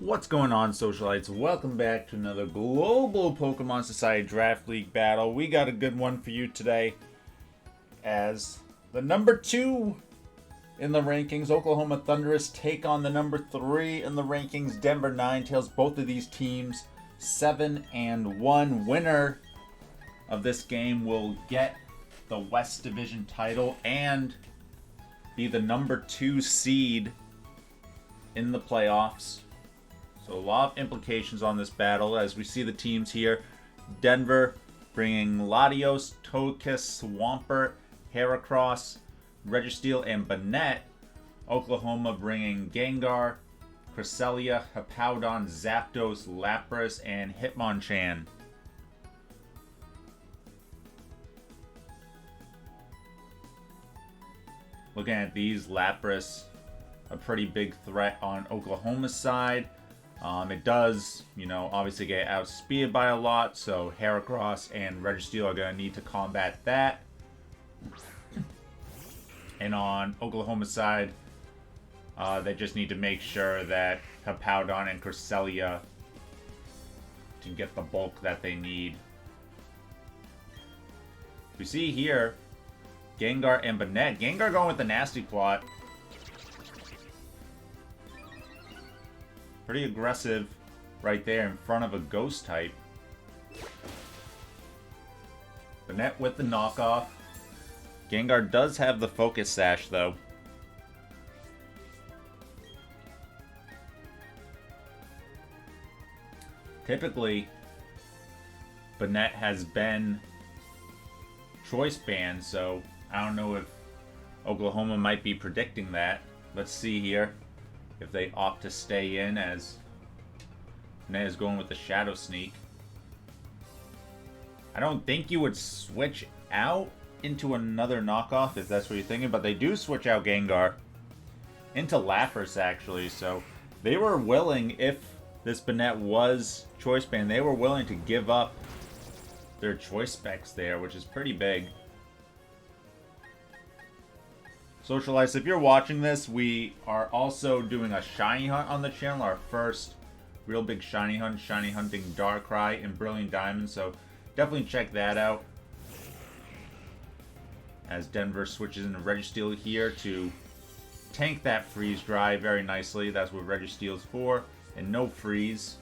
What's going on, Socialites? Welcome back to another Global Pokemon Society Draft League battle. We got a good one for you today, as the number 2 in the rankings, Oklahoma Thundurus, take on the number 3 in the rankings, Denver Ninetales. Both of these teams 7-1. Winner of this game will get the West Division title and be the number 2 seed in the playoffs. So a lot of implications on this battle as we see the teams here. Denver bringing Latios, Togekiss, Swampert, Heracross, Registeel, and Banette. Oklahoma bringing Gengar, Cresselia, Hippowdon, Zapdos, Lapras, and Hitmonchan. Looking at these, Lapras, a pretty big threat on Oklahoma's side. It does, obviously get outspeeded by a lot, so Heracross and Registeel are going to need to combat that. And on Oklahoma's side, they just need to make sure that Hippowdon and Cresselia can get the bulk that they need. We see here, Gengar and Banette. Gengar going with the nasty plot. Pretty aggressive right there in front of a ghost type. Banette with the knockoff. Gengar does have the focus sash though. Typically, Banette has been choice banned, so I don't know if Oklahoma might be predicting that. Let's see here if they opt to stay in, as Banette is going with the Shadow Sneak. I don't think you would switch out into another knockoff if that's what you're thinking, but they do switch out Gengar into Lapras actually, so they were willing, if this Banette was choice banned, they were willing to give up their choice specs there, which is pretty big. Socialites, if you're watching this, we are also doing a shiny hunt on the channel, our first real big shiny hunt, shiny hunting Darkrai and Brilliant Diamond, so definitely check that out. As Denver switches into Registeel here to tank that freeze dry very nicely. That's what Registeel's for, and no freeze.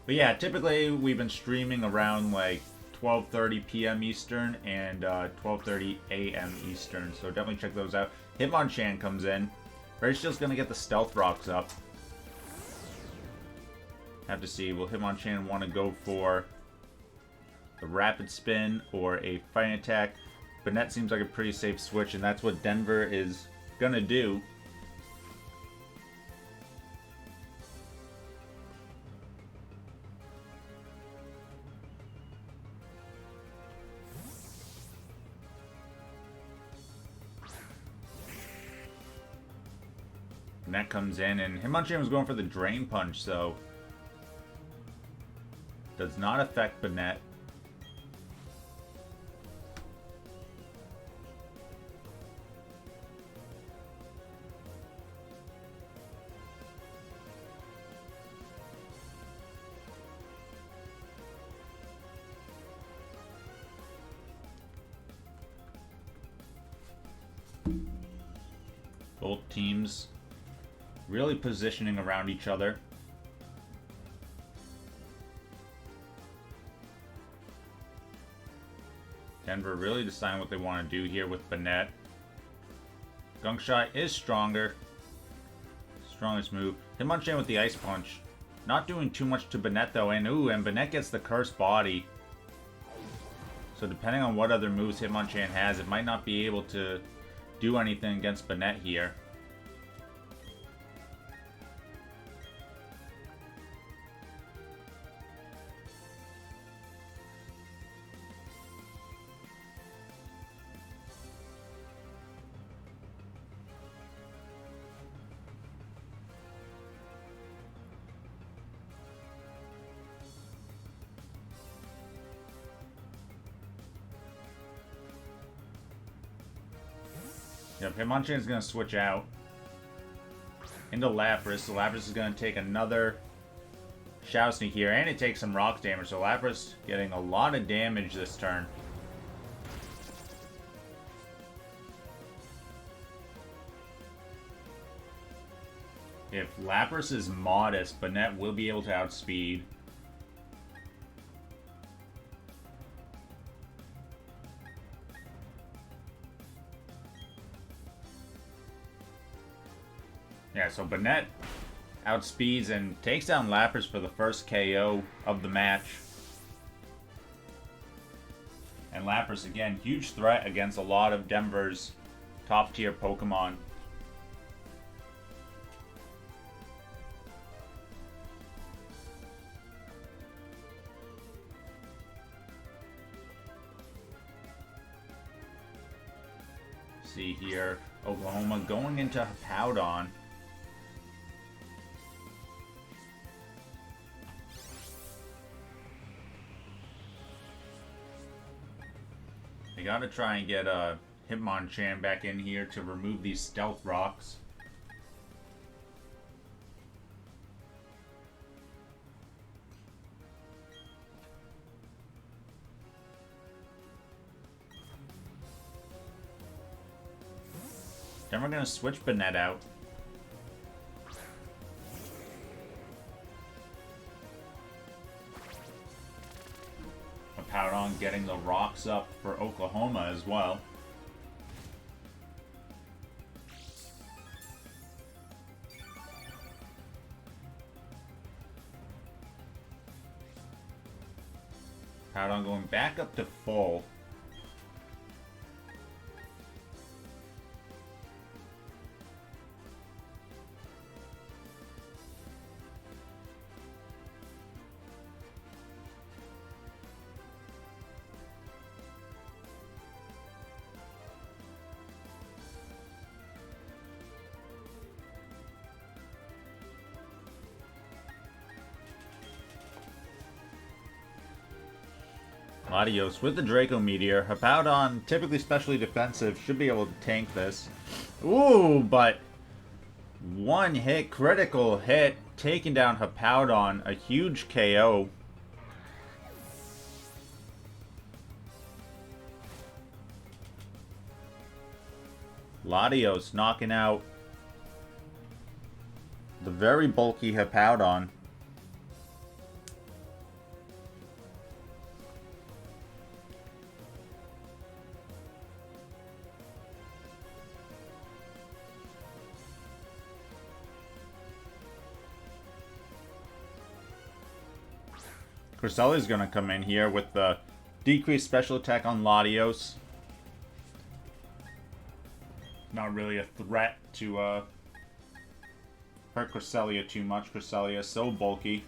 But yeah, typically we've been streaming around like 12:30 p.m. Eastern and 12:30 a.m. Eastern, so definitely check those out. Hitmonchan comes in. Registeel's gonna get the Stealth Rocks up. Have to see, will Hitmonchan want to go for the Rapid Spin or a Fighting Attack? Banette seems like a pretty safe switch, and that's what Denver is gonna do. Banette comes in, and Hitmonchan was going for the Drain Punch, so does not affect Banette. Both teams really positioning around each other. Denver really deciding what they want to do here with Banette. Gunk Shot is stronger. Strongest move. Hitmonchan with the Ice Punch. Not doing too much to Banette though, and Banette gets the Cursed Body. So depending on what other moves Hitmonchan has, it might not be able to do anything against Banette here. Yep, Hitmonchan is going to switch out into Lapras. So Lapras is going to take another Shadow Sneak here, and it takes some rock damage. So Lapras getting a lot of damage this turn. If Lapras is modest, Banette will be able to outspeed. Yeah, so Banette outspeeds and takes down Lapras for the first KO of the match. And Lapras, again, huge threat against a lot of Denver's top-tier Pokemon. See here, Oklahoma going into Hippowdon. They gotta try and get Hitmonchan back in here to remove these stealth rocks. Then we're gonna switch Banette out. Hippowdon getting the rocks up for Oklahoma as well. Hippowdon going back up to full. Latios with the Draco Meteor. Hippowdon, typically specially defensive, should be able to tank this. Ooh, but one hit, critical hit, taking down Hippowdon, a huge KO. Latios knocking out the very bulky Hippowdon. Cresselia is going to come in here with the decreased special attack on Latios. Not really a threat to hurt Cresselia too much. Cresselia is so bulky.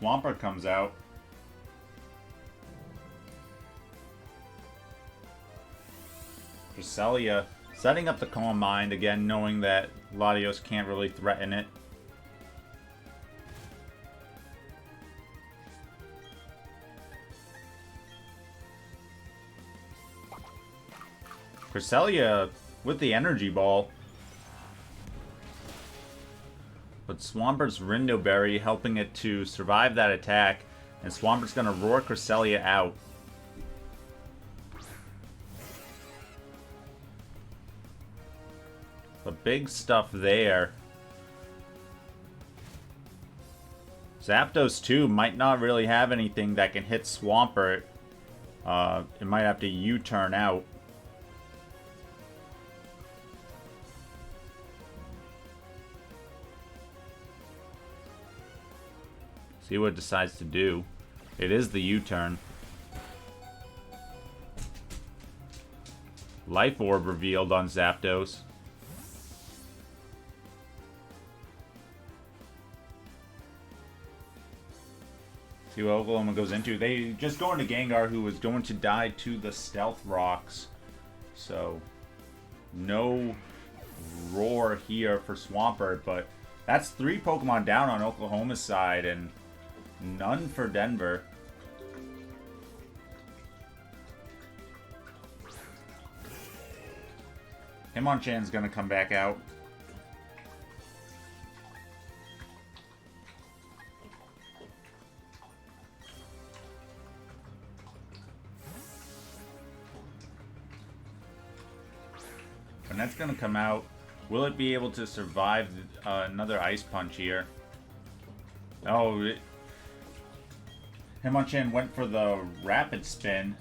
Swampert comes out. Cresselia setting up the Calm Mind, again knowing that Latios can't really threaten it. Cresselia with the Energy Ball. But Swampert's Rindo Berry helping it to survive that attack. And Swampert's going to roar Cresselia out. The big stuff there. Zapdos too might not really have anything that can hit Swampert. It might have to U-turn out. See what it decides to do. It is the U-turn. Life Orb revealed on Zapdos. See what Oklahoma goes into. They just go into Gengar, who is going to die to the Stealth Rocks. So, no roar here for Swampert, but that's 3 Pokemon down on Oklahoma's side, and none for Denver. Hitmonchan's gonna come back out. Banette's gonna come out. Will it be able to survive another Ice Punch here? Oh, Hitmonchan went for the Rapid Spin.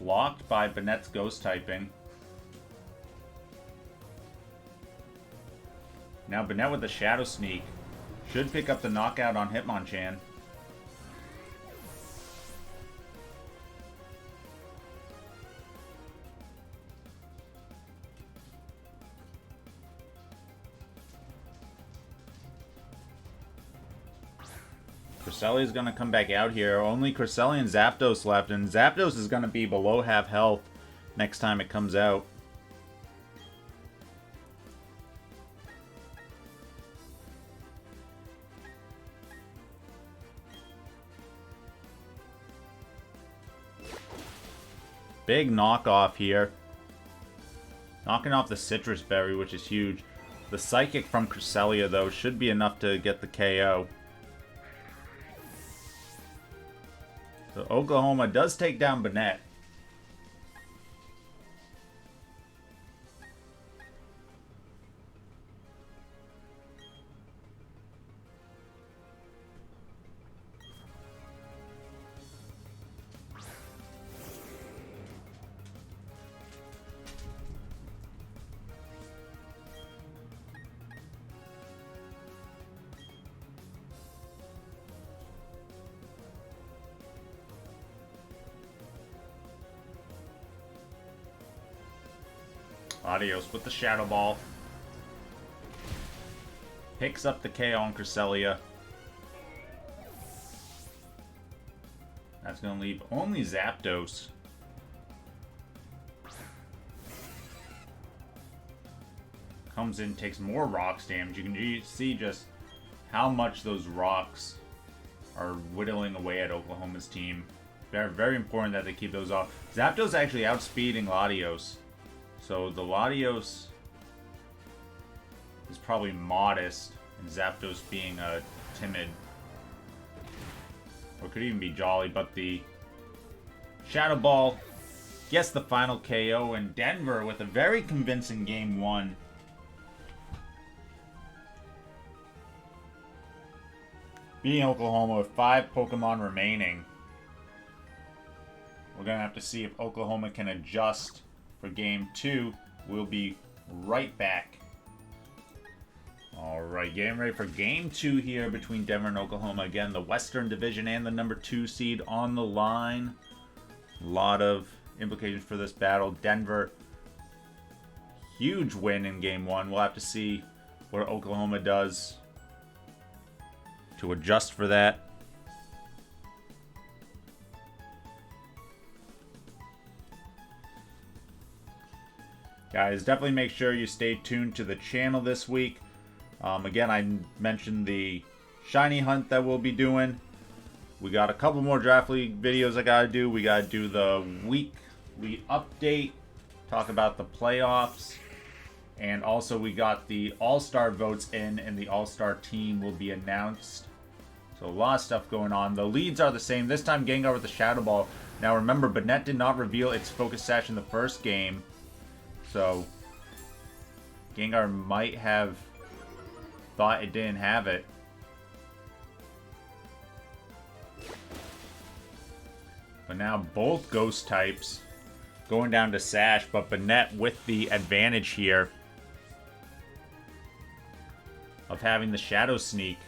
Blocked by Banette's Ghost typing. Now Banette with the Shadow Sneak. Should pick up the knockout on Hitmonchan. Cresselia is going to come back out here. Only Cresselia and Zapdos left, and Zapdos is going to be below half health next time it comes out. Big knockoff here. Knocking off the Citrus Berry, which is huge. The Psychic from Cresselia, though, should be enough to get the KO. So Oklahoma does take down Banette. Latios with the Shadow Ball. Picks up the KO on Cresselia. That's going to leave only Zapdos. Comes in, takes more rocks damage. You can see just how much those rocks are whittling away at Oklahoma's team. Very, very important that they keep those off. Zapdos actually outspeeding Latios. So the Latios is probably modest, and Zapdos being timid. Or could even be jolly, but the Shadow Ball gets the final KO, and Denver with a very convincing Game 1. Beating Oklahoma with 5 Pokemon remaining. We're going to have to see if Oklahoma can adjust for Game 2. We'll be right back. Alright, getting ready for Game 2 here between Denver and Oklahoma. Again, the Western Division and the number 2 seed on the line. A lot of implications for this battle. Denver, huge win in Game 1. We'll have to see what Oklahoma does to adjust for that. Guys, definitely make sure you stay tuned to the channel this week. Again, I mentioned the shiny hunt that we'll be doing. We got a couple more Draft League videos I gotta do. We gotta do the weekly update, talk about the playoffs, and also we got the All-Star votes in, and the All-Star team will be announced. So a lot of stuff going on. The leads are the same. This time Gengar with the Shadow Ball. Now remember, Banette did not reveal its Focus Sash in the first game. So Gengar might have thought it didn't have it. But now both Ghost types going down to Sash, but Banette with the advantage here of having the Shadow Sneak.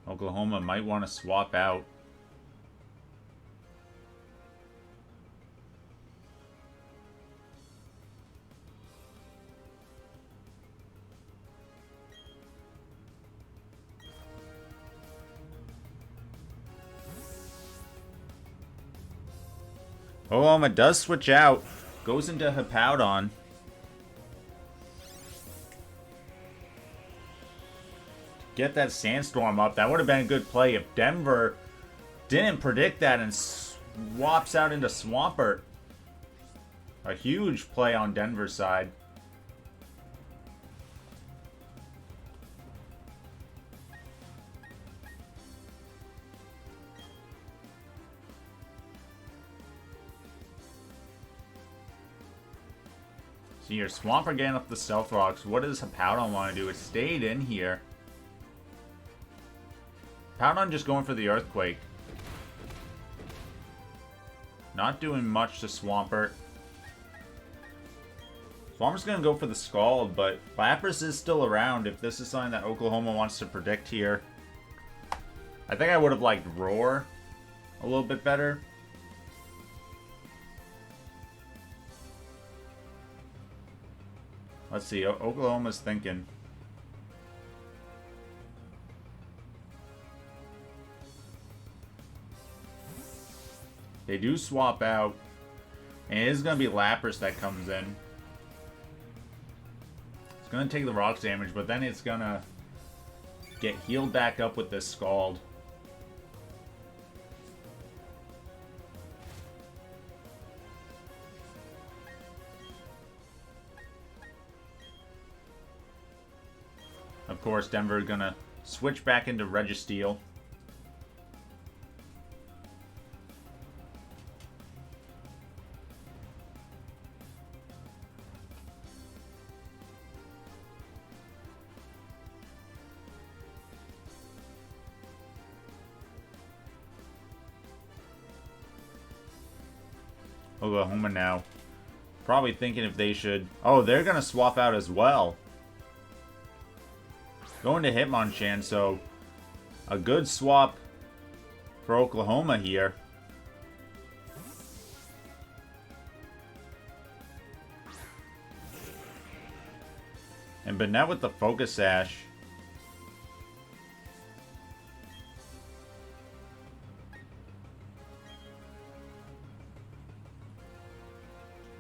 Oklahoma might want to swap out. Oklahoma does switch out. Goes into Hippowdon. Get that Sandstorm up. That would have been a good play if Denver Didn't predict that and swaps out into Swampert. A huge play on Denver's side. So your Swampert getting up the Stealth Rocks. What does Hippowdon want to do? It stayed in here. Hippowdon just going for the Earthquake. Not doing much to Swampert. Swampert's going to go for the Scald, but Lapras is still around if this is something that Oklahoma wants to predict here. I think I would have liked Roar a little bit better. Let's see, Oklahoma's thinking. They do swap out. And it is going to be Lapras that comes in. It's going to take the Rocks damage, but then it's going to get healed back up with this Scald. Of course, Denver is going to switch back into Registeel. Oklahoma now. Probably thinking if they should... Oh, they're going to swap out as well. Going to Hitmonchan, so a good swap for Oklahoma here. And Banette with the Focus Sash.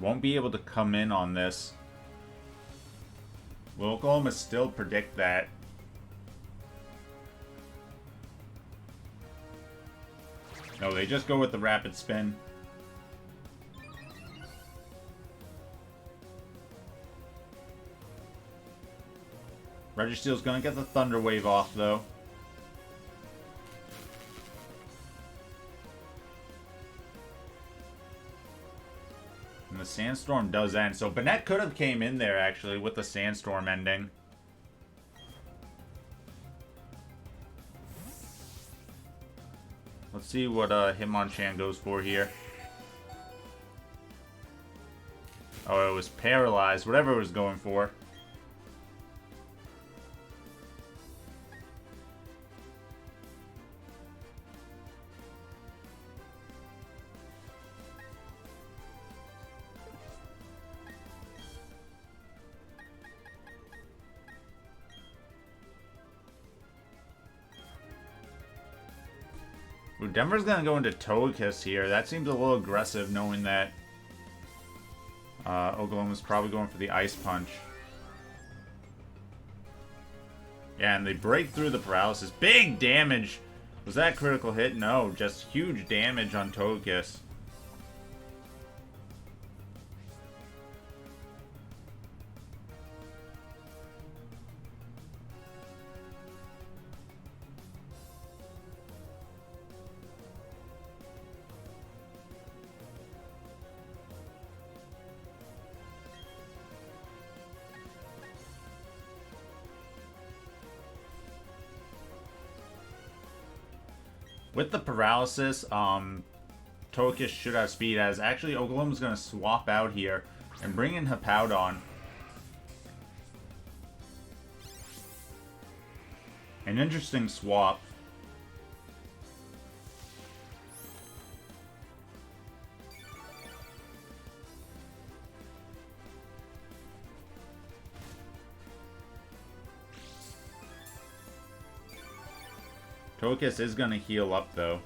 Won't be able to come in on this. Will Oklahoma still predict that? No, they just go with the Rapid Spin. Registeel's gonna get the Thunder Wave off, though. And the Sandstorm does end. So Banette could have came in there, actually, with the Sandstorm ending. Let's see what Hitmonchan goes for here. Oh, it was paralyzed. Whatever it was going for. Ooh, Denver's going to go into Togekiss here. That seems a little aggressive, knowing that Oklahoma's probably going for the Ice Punch. Yeah, and they break through the paralysis. Big damage! Was that a critical hit? No, just huge damage on Togekiss. With the paralysis, Togekiss should have speed, as actually Oklahoma's going to swap out here and bring in Hippowdon. An interesting swap. Togekiss is going to heal up, though.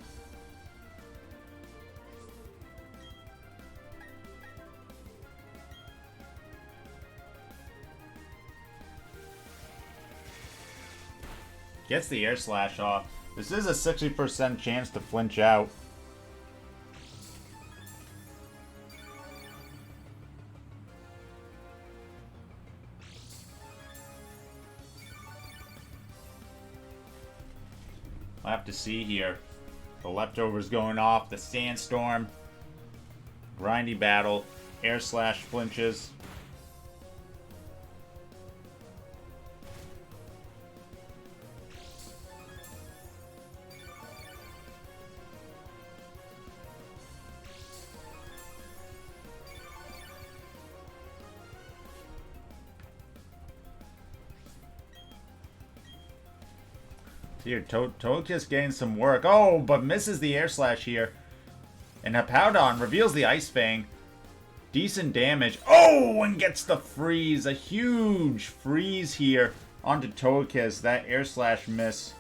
Gets the Air Slash off. This is a 60% chance to flinch out. I'll have to see here. The leftovers going off, the sandstorm, grindy battle, air slash flinches. Here, Togekiss getting some work. Oh, but misses the air slash here. And Hippowdon reveals the Ice Fang. Decent damage. Oh, and gets the freeze. A huge freeze here onto Togekiss. That air slash miss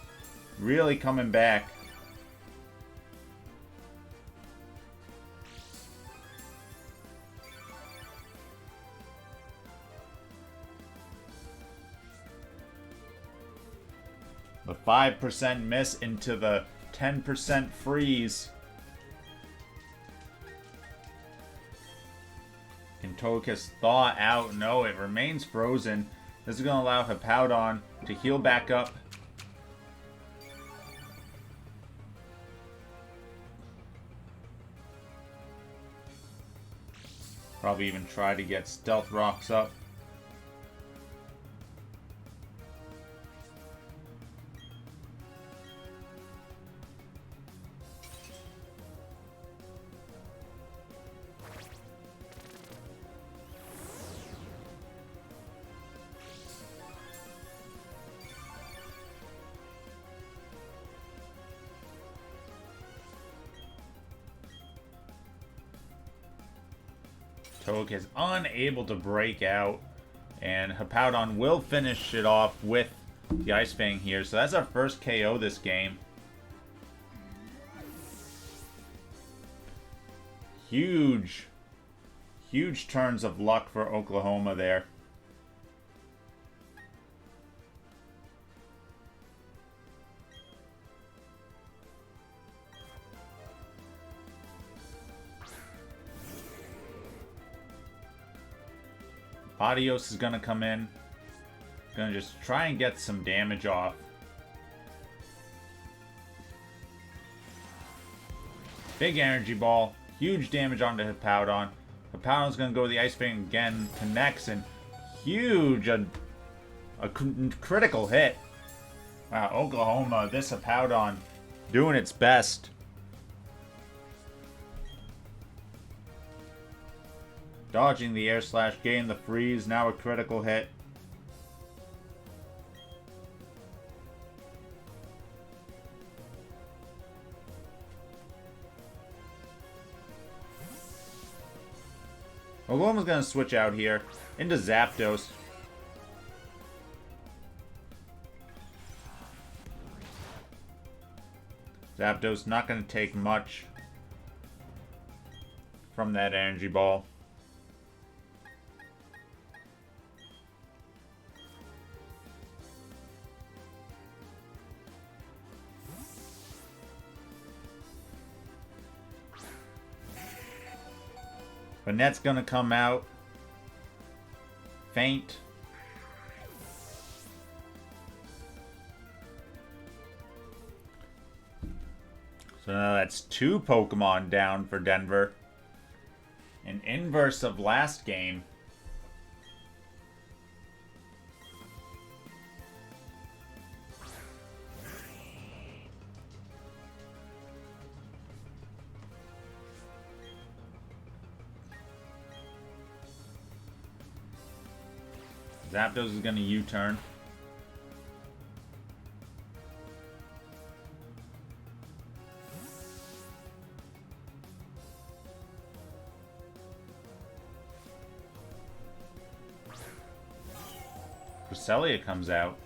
really coming back. The 5% miss into the 10% freeze. Can Togekiss thaw out? No, it remains frozen. This is going to allow Hippowdon to heal back up. Probably even try to get Stealth Rocks up. Togekiss unable to break out, and Hippowdon will finish it off with the Ice Fang here. So that's our first KO this game. Huge turns of luck for Oklahoma there. Latios is going to come in. Going to just try and get some damage off. Big energy ball. Huge damage onto Hippowdon. Hippowdon's going to go with the Ice Fang again. Connects and huge. A critical hit. Wow, Oklahoma, this Hippowdon doing its best. Dodging the air slash, getting the freeze, now a critical hit. Oklahoma's going to switch out here into Zapdos. Zapdos not going to take much from that energy ball. Banette's gonna come out. Faint. So now that's 2 Pokemon down for Denver. An inverse of last game. Zapdos is going to U-turn. Cresselia comes out.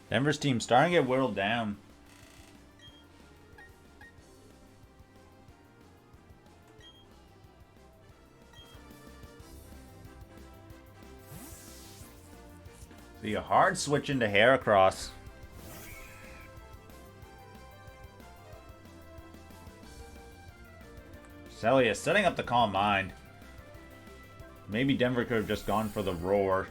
Denver's team starting to get whittled down. See a hard switch into Heracross. Cresselia setting up the Calm Mind. Maybe Denver could have just gone for the Roar.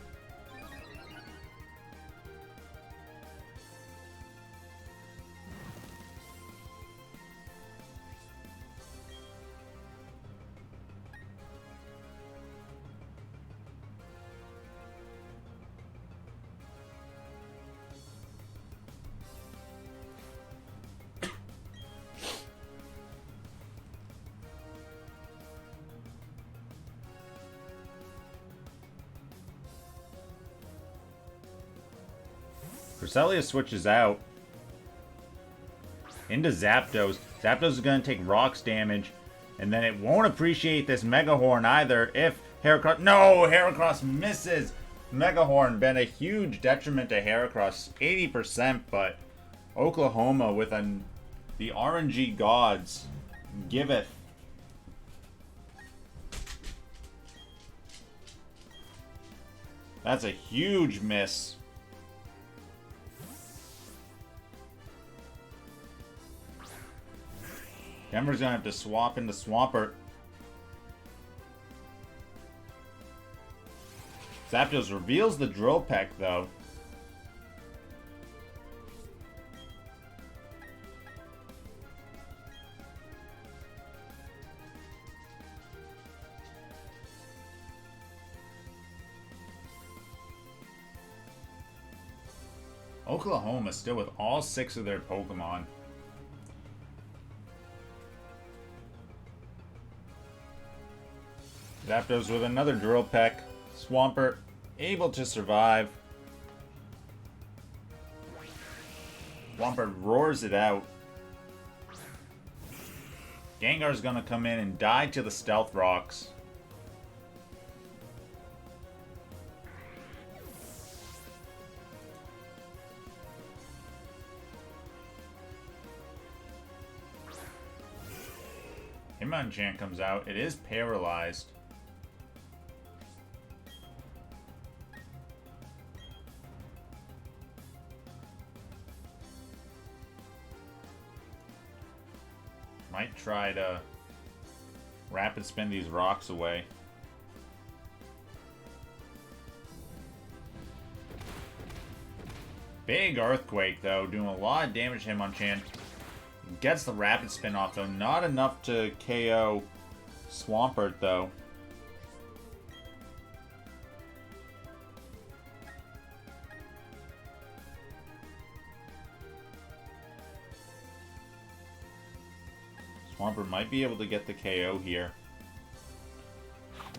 Cresselia switches out into Zapdos. Zapdos is going to take rocks damage, and then it won't appreciate this Mega Horn either if Heracross... No! Heracross misses! Mega Horn been a huge detriment to Heracross, 80%, but Oklahoma with the RNG gods giveth. That's a huge miss. Denver's gonna have to swap into Swampert. Zapdos reveals the Drill Peck, though. Oklahoma still with all 6 of their Pokemon. Zapdos with another Drill Peck. Swampert able to survive. Swampert roars it out. Gengar's gonna come in and die to the Stealth Rocks. Hitmonchan comes out. It is paralyzed. Might try to rapid spin these rocks away. Big Earthquake, though, doing a lot of damage to Hitmonchan. Gets the rapid spin off, though. Not enough to KO Swampert, though. Swampert might be able to get the KO here.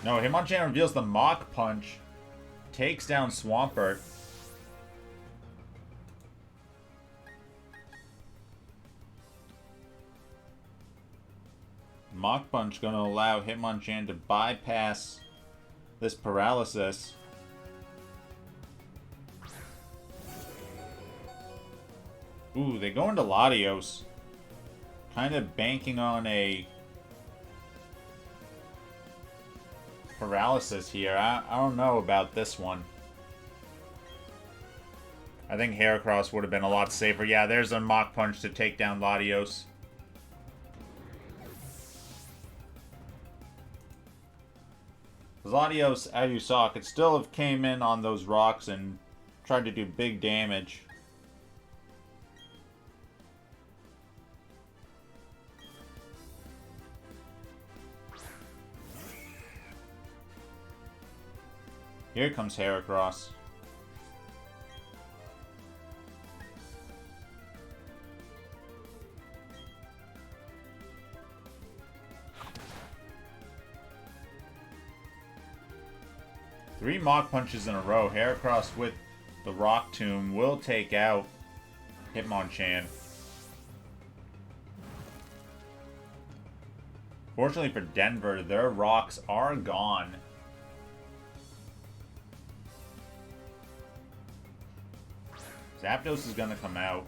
No, Hitmonchan reveals the Mach Punch. Takes down Swampert. Mach Punch gonna allow Hitmonchan to bypass this paralysis. Ooh, they go into Latios. Kind of banking on a paralysis here. I don't know about this one. I think Heracross would have been a lot safer. Yeah, there's a Mach Punch to take down Latios. Latios, as you saw, could still have came in on those rocks and tried to do big damage. Here comes Heracross. Three Mach Punches in a row. Heracross with the Rock Tomb will take out Hitmonchan. Fortunately for Denver, their rocks are gone. Zapdos is going to come out.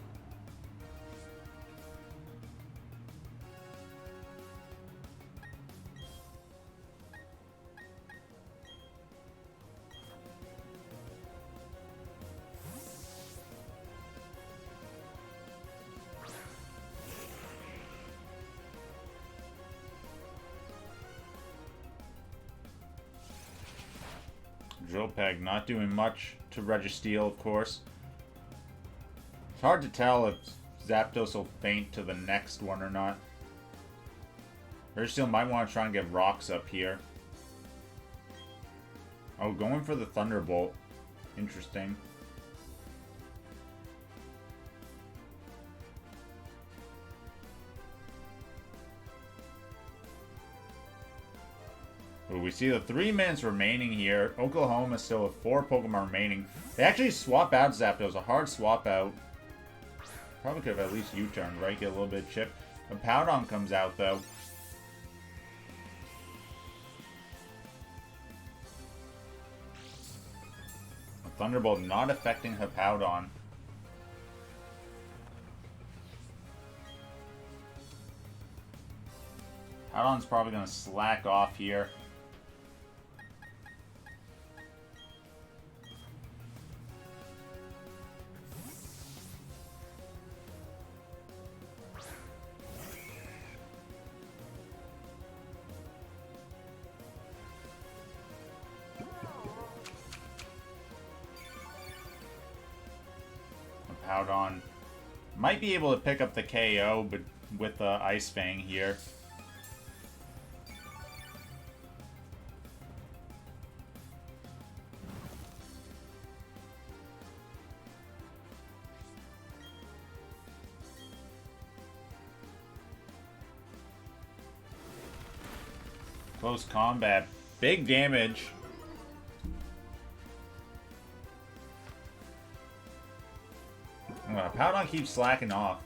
Drillpeg not doing much to Registeel, of course. It's hard to tell if Zapdos will faint to the next one or not. Registeel might want to try and get rocks up here. Oh, going for the Thunderbolt. Interesting. We see the 3 minutes remaining here. Oklahoma still with 4 Pokemon remaining. They actually swap out Zapdos. A hard swap out. Probably could have at least U-turned, right? Get a little bit of chip. Hippowdon comes out, though. A Thunderbolt not affecting Hippowdon. Hippowdon's probably going to slack off here. Hippowdon might be able to pick up the KO, but with the Ice Fang here. Close combat. Big damage. Hippowdon keeps slacking off.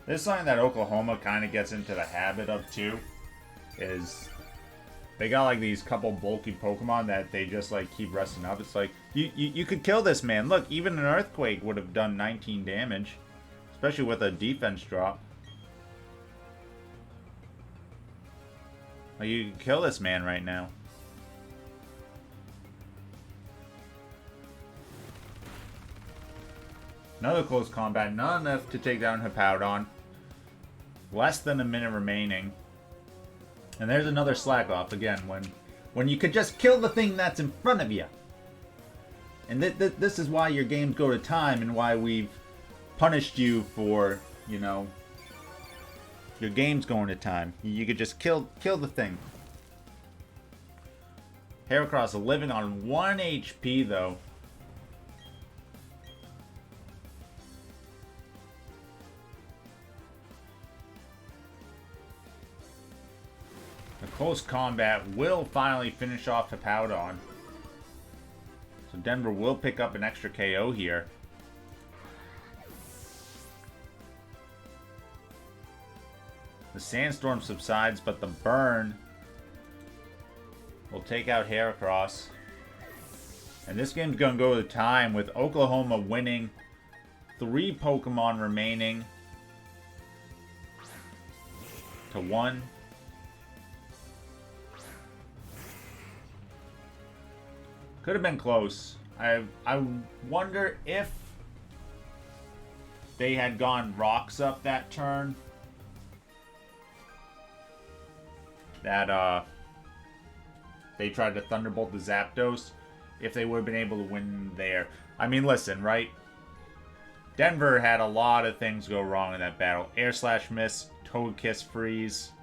This is something that Oklahoma kind of gets into the habit of too. Is they got like these couple bulky Pokemon that they just like keep resting up. It's like you could kill this man. Look, even an Earthquake would have done 19 damage, especially with a defense drop. Like, you can kill this man right now. Another close combat, not enough to take down Hippowdon. Less than a minute remaining. And there's another slack off again, when you could just kill the thing that's in front of you. And this is why your games go to time and why we've punished you for, you know, your games going to time. You could just kill the thing. Heracross living on 1 HP though. The close combat will finally finish off Hippowdon. So Denver will pick up an extra KO here. The Sandstorm subsides, but the burn will take out Heracross. And this game's going to go to time with Oklahoma winning. 3 Pokemon remaining to 1. Could have been close. I wonder if they had gone rocks up that turn. That they tried to Thunderbolt the Zapdos. If they would have been able to win there. I mean, listen, right? Denver had a lot of things go wrong in that battle. Air Slash miss, Togekiss freeze,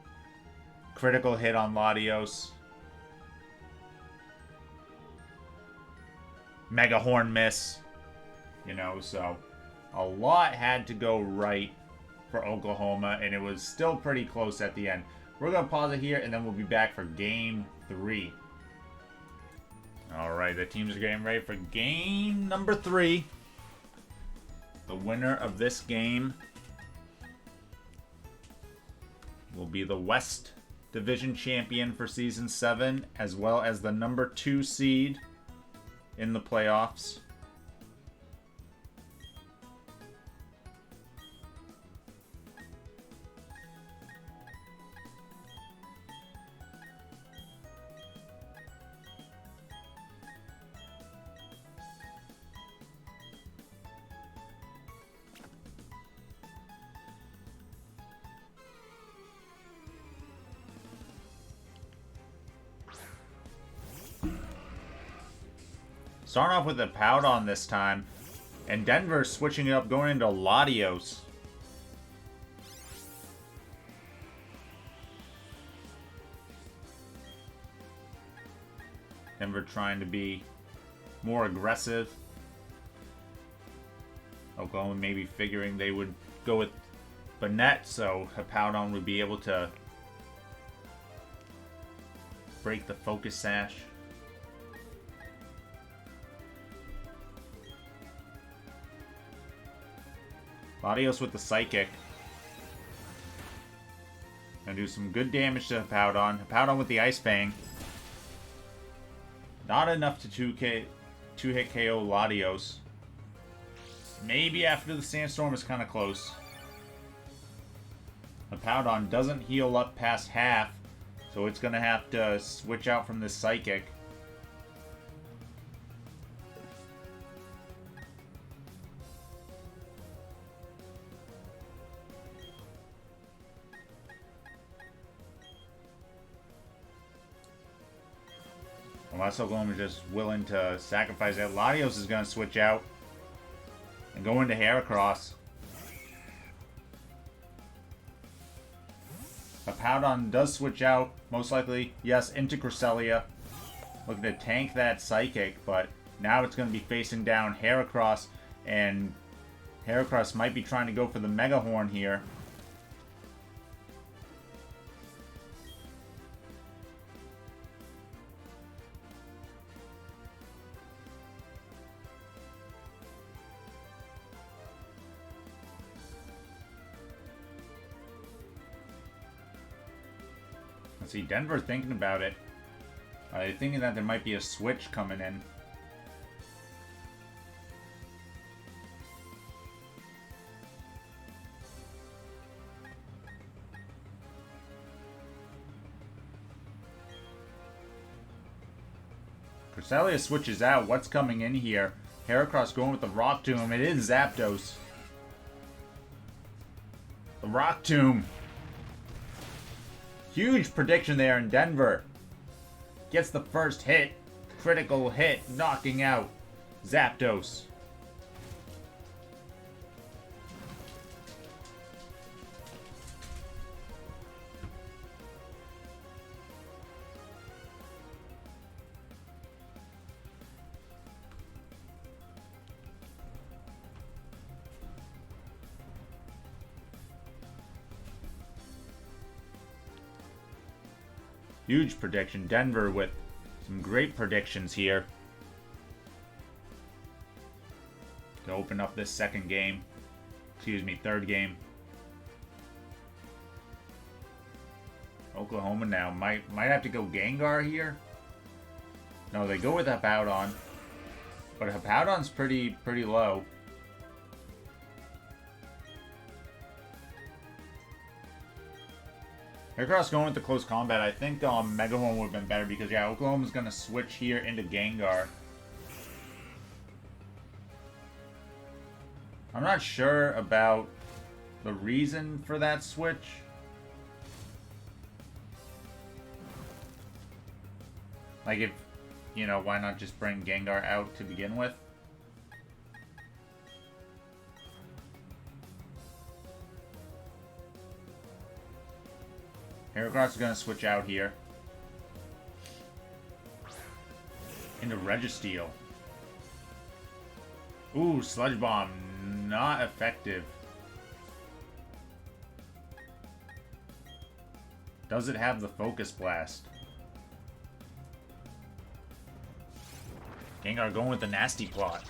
critical hit on Latios. Mega Horn miss. You know, so a lot had to go right for Oklahoma, and it was still pretty close at the end. We're going to pause it here, and then we'll be back for Game 3. Alright, the teams are getting ready for Game number 3. The winner of this game will be the West division champion for Season 7, as well as the number 2 seed in the playoffs. Starting off with a Hippowdon this time. And Denver switching it up, going into Latios. Denver trying to be more aggressive. Oklahoma maybe figuring they would go with Banette, so Hippowdon would be able to break the focus sash. Latios with the Psychic. Gonna do some good damage to Hippowdon. Hippowdon with the Ice Fang. Not enough to 2-hit KO Latios. Maybe after the Sandstorm is kind of close. Hippowdon doesn't heal up past half, so it's gonna have to switch out from this Psychic. Unless Oklahoma is just willing to sacrifice that. Latios is going to switch out and go into Heracross. Hippowdon does switch out, most likely, yes, into Cresselia. Looking to tank that Psychic, but now it's going to be facing down Heracross, and Heracross might be trying to go for the Mega Horn here. See, Denver thinking about it. Thinking that there might be a switch coming in. Cresselia switches out. What's coming in here? Heracross going with the Rock Tomb. It is Zapdos. The Rock Tomb. Huge prediction there in Denver. Gets the first hit. Critical hit. Knocking out Zapdos. Huge prediction. Denver with some great predictions here to open up this second game. Excuse me, third game. Oklahoma now might have to go Gengar here. No, they go with Hippowdon, but Hippowdon's pretty low. Heracross going with the close combat. I think Mega Horn would have been better because, yeah, Oklahoma's going to switch here into Gengar. I'm not sure about the reason for that switch. Like, if, you know, why not just bring Gengar out to begin with? Heracross is going to switch out here into Registeel. Ooh, Sludge Bomb. Not effective. Does it have the Focus Blast? Gengar going with the Nasty Plot.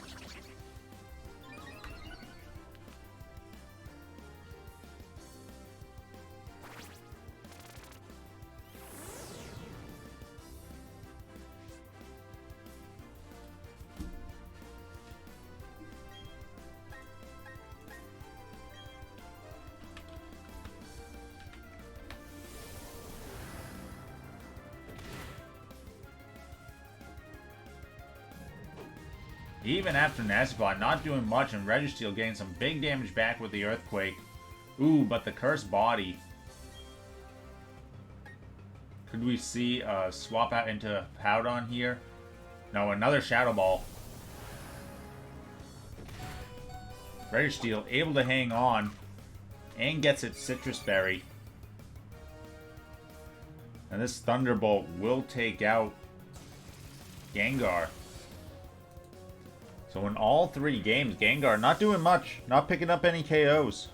Even after Nasty Plot not doing much and Registeel getting some big damage back with the Earthquake. Ooh, but the Cursed Body. Could we see a swap out into Hippowdon here? No, another Shadow Ball. Registeel able to hang on and gets its Citrus Berry. And this Thunderbolt will take out Gengar. So in all 3 games, Gengar not doing much, not picking up any KOs.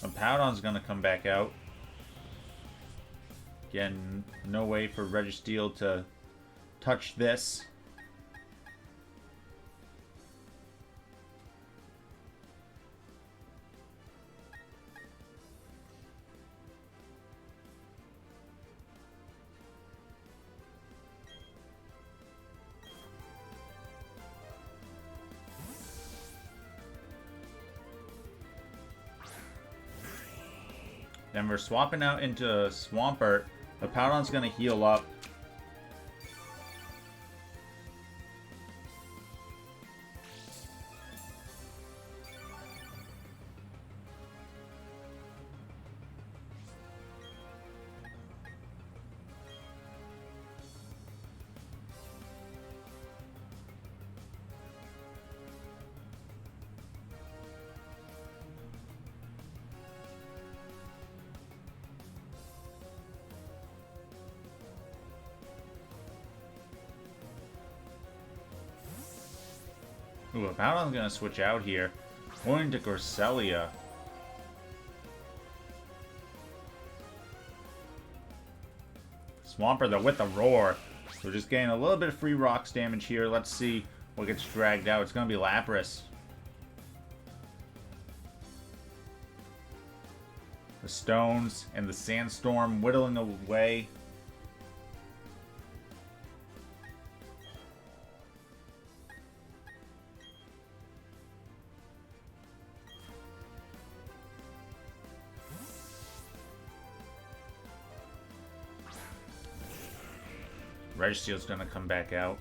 Hippowdon's gonna come back out. Again, no way for Registeel to touch this. Then we're swapping out into Swampert. Hippowdon's gonna heal up. Ooh, Hippowdon's gonna switch out here. Going to Cresselia. Swampert though with the roar. So just getting a little bit of free rocks damage here. Let's see what gets dragged out. It's gonna be Lapras. The stones and the sandstorm whittling away. Registeel's gonna come back out.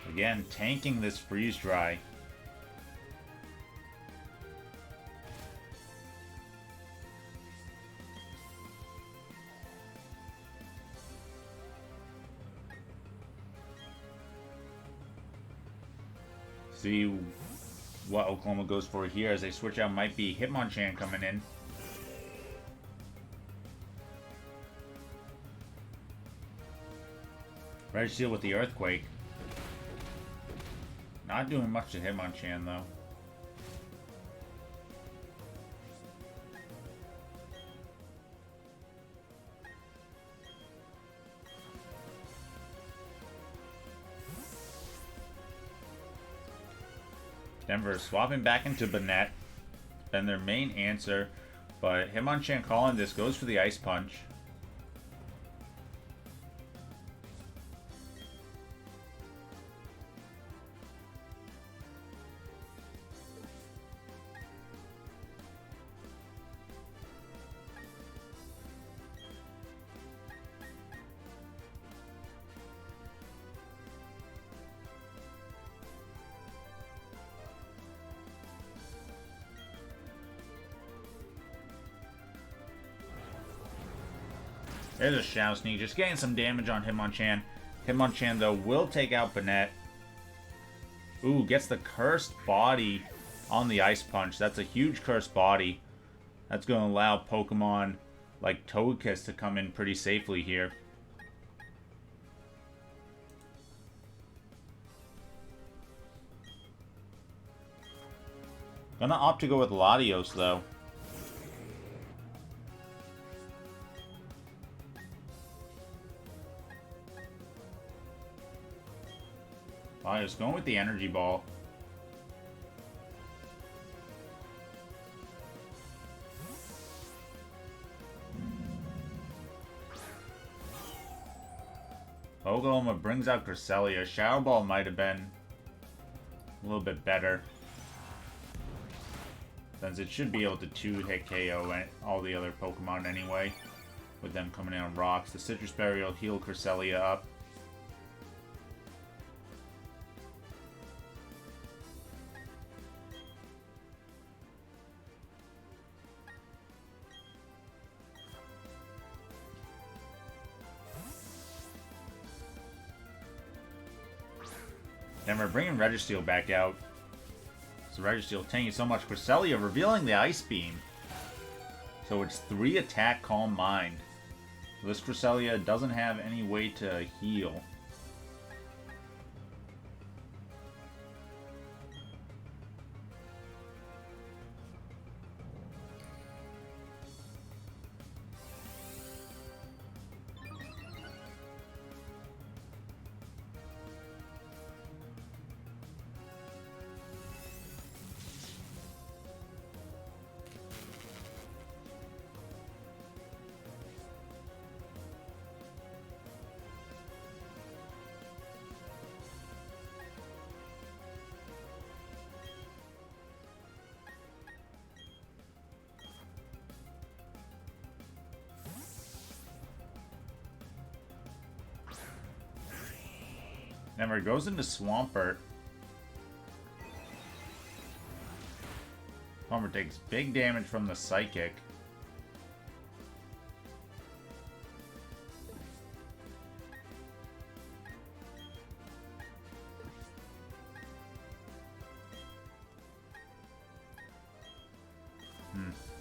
Again, tanking this freeze dry. See what Oklahoma goes for here as they switch out. Might be Hitmonchan coming in. Registeel with the Earthquake. Not doing much to Hitmonchan though. Denver swapping back into Banette. Been their main answer. But Hitmonchan calling this goes for the Ice Punch. There's a Shadow Sneak, just getting some damage on Hitmonchan. Hitmonchan, though, will take out Banette. Ooh, gets the Cursed Body on the Ice Punch. That's a huge Cursed Body. That's going to allow Pokemon like Togekiss to come in pretty safely here. Gonna opt to go with Latios, though. Latios going with the Energy Ball. Oklahoma brings out Cresselia. Shadow Ball might have been a little bit better. Since it should be able to 2-hit KO all the other Pokemon anyway. With them coming in on rocks. The Citrus Berry will heal Cresselia up. And we're bringing Registeel back out. So Registeel taking so much. Cresselia revealing the Ice Beam. So it's 3 attack, Calm Mind. This Cresselia doesn't have any way to heal. Never goes into Swampert. Swampert takes big damage from the Psychic.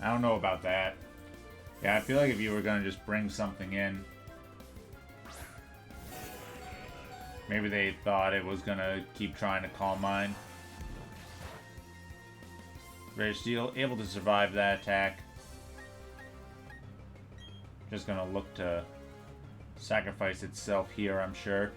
I don't know about that. Yeah, I feel like if you were gonna just bring something in, maybe they thought it was gonna keep trying to Calm Mind. Registeel able to survive that attack. Just gonna look to sacrifice itself here, I'm sure.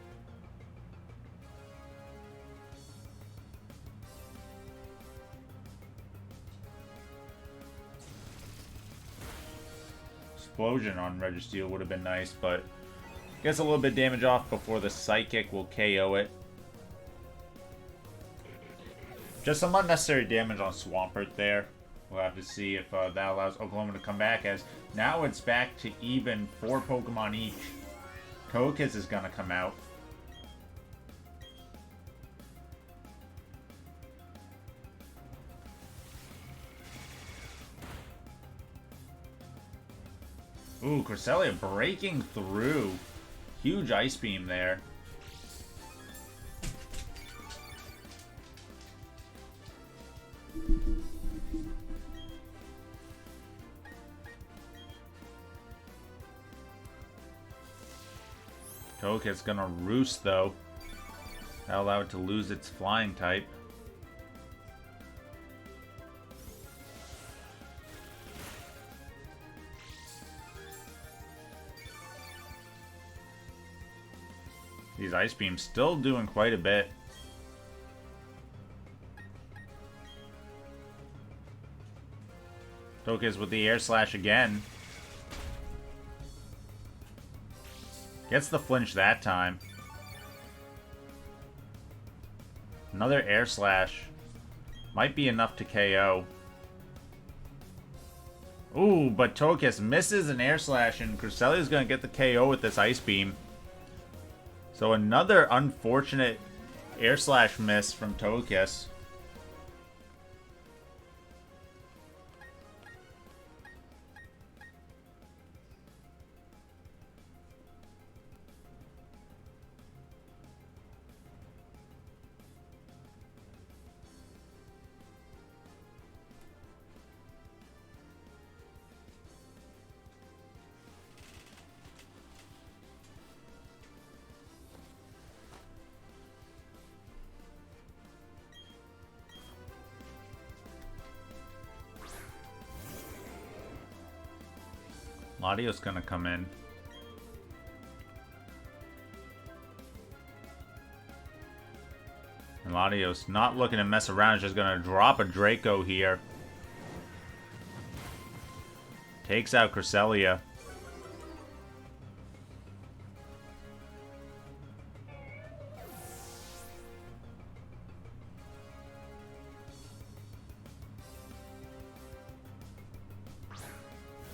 Explosion on Registeel would have been nice, but gets a little bit of damage off before the Psychic will KO it. Just some unnecessary damage on Swampert there. We'll have to see if that allows Oklahoma to come back, as now it's back to even 4 Pokemon each. Togekiss is going to come out. Ooh, Cresselia breaking through. Huge Ice Beam there. Togekiss gonna roost though. That'll allow it to lose its flying type. These Ice Beams still doing quite a bit. Togekiss with the Air Slash again. Gets the flinch that time. Another Air Slash. Might be enough to KO. Ooh, but Togekiss misses an Air Slash, and Cresselia is going to get the KO with this Ice Beam. So another unfortunate Air Slash miss from Togekiss. Latios gonna come in. And Latios not looking to mess around, just gonna drop a Draco here. Takes out Cresselia.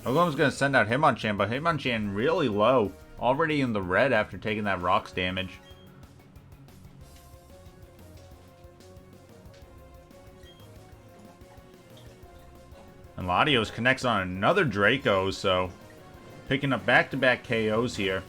Oklahoma's going to send out Hitmonchan, but Hitmonchan really low. Already in the red after taking that rocks damage. And Latios connects on another Draco, so picking up back-to-back KOs here.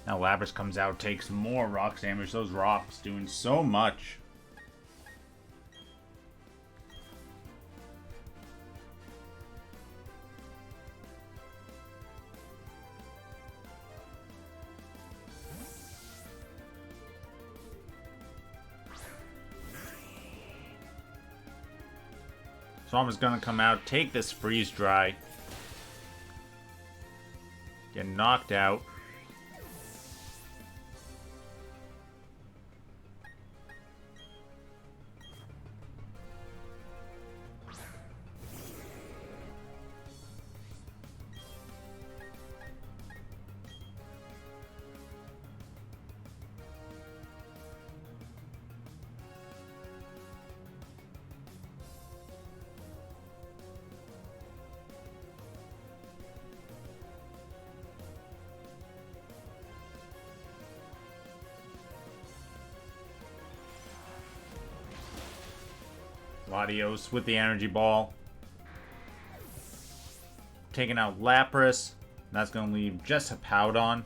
Now Lapras comes out, takes more rocks damage. Those rocks doing so much. Swampert's gonna come out, take this freeze dry. Get knocked out. Latios with the energy ball. Taking out Lapras. That's going to leave just Hippowdon.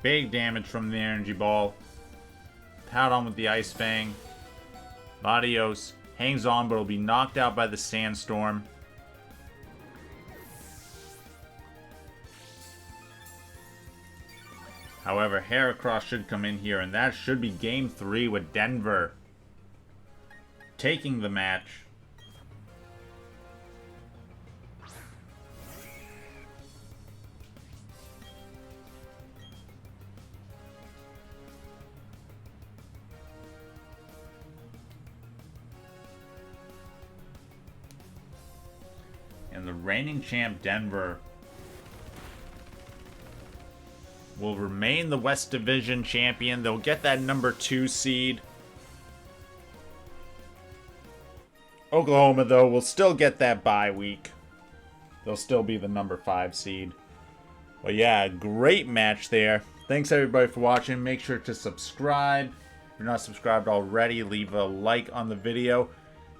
Big damage from the energy ball. Hippowdon with the Ice Fang. Latios hangs on, but will be knocked out by the Sandstorm. However, Heracross should come in here, and that should be Game 3 with Denver taking the match. And the reigning champ Denver will remain the West Division champion. They'll get that number 2 seed. Oklahoma, though, will still get that bye week. They'll still be the number 5 seed. Well, yeah, great match there. Thanks, everybody, for watching. Make sure to subscribe. If you're not subscribed already, leave a like on the video.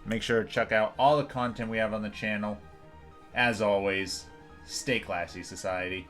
Make sure to check out all the content we have on the channel. As always, stay classy, society.